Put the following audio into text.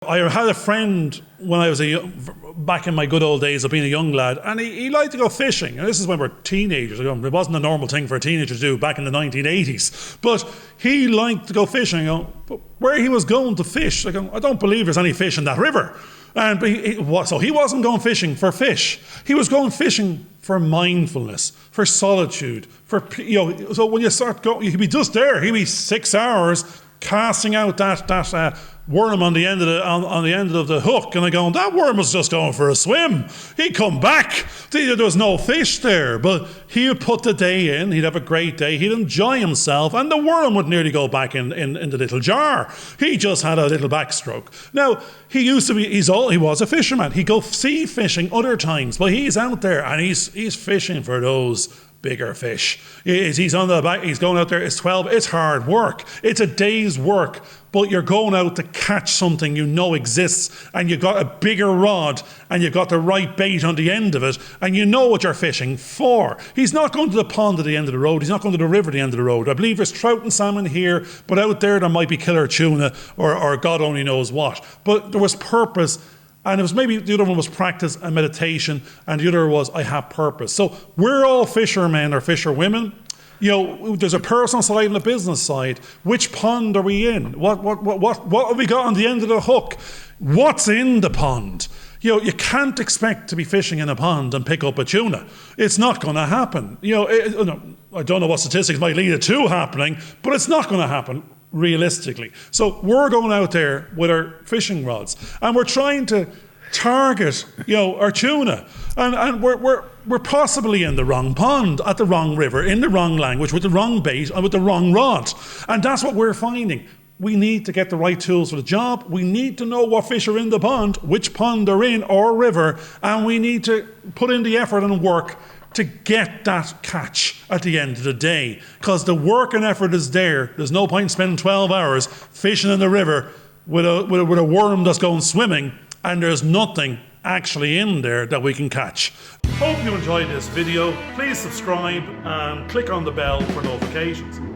I had a friend when I was back in my good old days of being a young lad, and he liked to go fishing. And this is when we're teenagers. It wasn't a normal thing for a teenager to do back in the 1980s. But he liked to go fishing. But where he was going to fish, I don't believe there's any fish in that river. And so he wasn't going fishing for fish. He was going fishing for mindfulness, for solitude, So when you start going, he'd be just there. He'd be 6 hours casting out that worm on the end of the hook, and that worm was just going for a swim. He'd come back. There was no fish there, but he would put the day in. He'd have a great day. He'd enjoy himself, and the worm would nearly go back in the little jar. He just had a little backstroke. Now, he was a fisherman. He'd go sea fishing other times, but he's out there and he's fishing for those bigger fish. He's on the back, he's going out there, it's hard work. It's a day's work, but you're going out to catch something you know exists, and you've got a bigger rod, and you've got the right bait on the end of it, and you know what you're fishing for. He's not going to the pond at the end of the road, he's not going to the river at the end of the road. I believe there's trout and salmon here, but out there might be killer tuna, or God only knows what. But there was purpose. And it was maybe the other one was practice and meditation, and the other was I have purpose. So we're all fishermen or fisherwomen. There's a personal side and a business side. Which pond are we in? What have we got on the end of the hook? What's in the pond? You can't expect to be fishing in a pond and pick up a tuna. It's not going to happen. I don't know what statistics might lead it to happening, but it's not going to happen realistically. So we're going out there with our fishing rods, and we're trying to target, our tuna, and we're possibly in the wrong pond, at the wrong river, in the wrong language, with the wrong bait, and with the wrong rod. And that's what we're finding. We need to get the right tools for the job. We need to know what fish are in the pond, which pond they're in, or river, and we need to put in the effort and work to get that catch at the end of the day. Because the work and effort is there. There's no point in spending 12 hours fishing in the river with a worm that's going swimming, and there's nothing actually in there that we can catch. Hope you enjoyed this video. Please subscribe and click on the bell for notifications.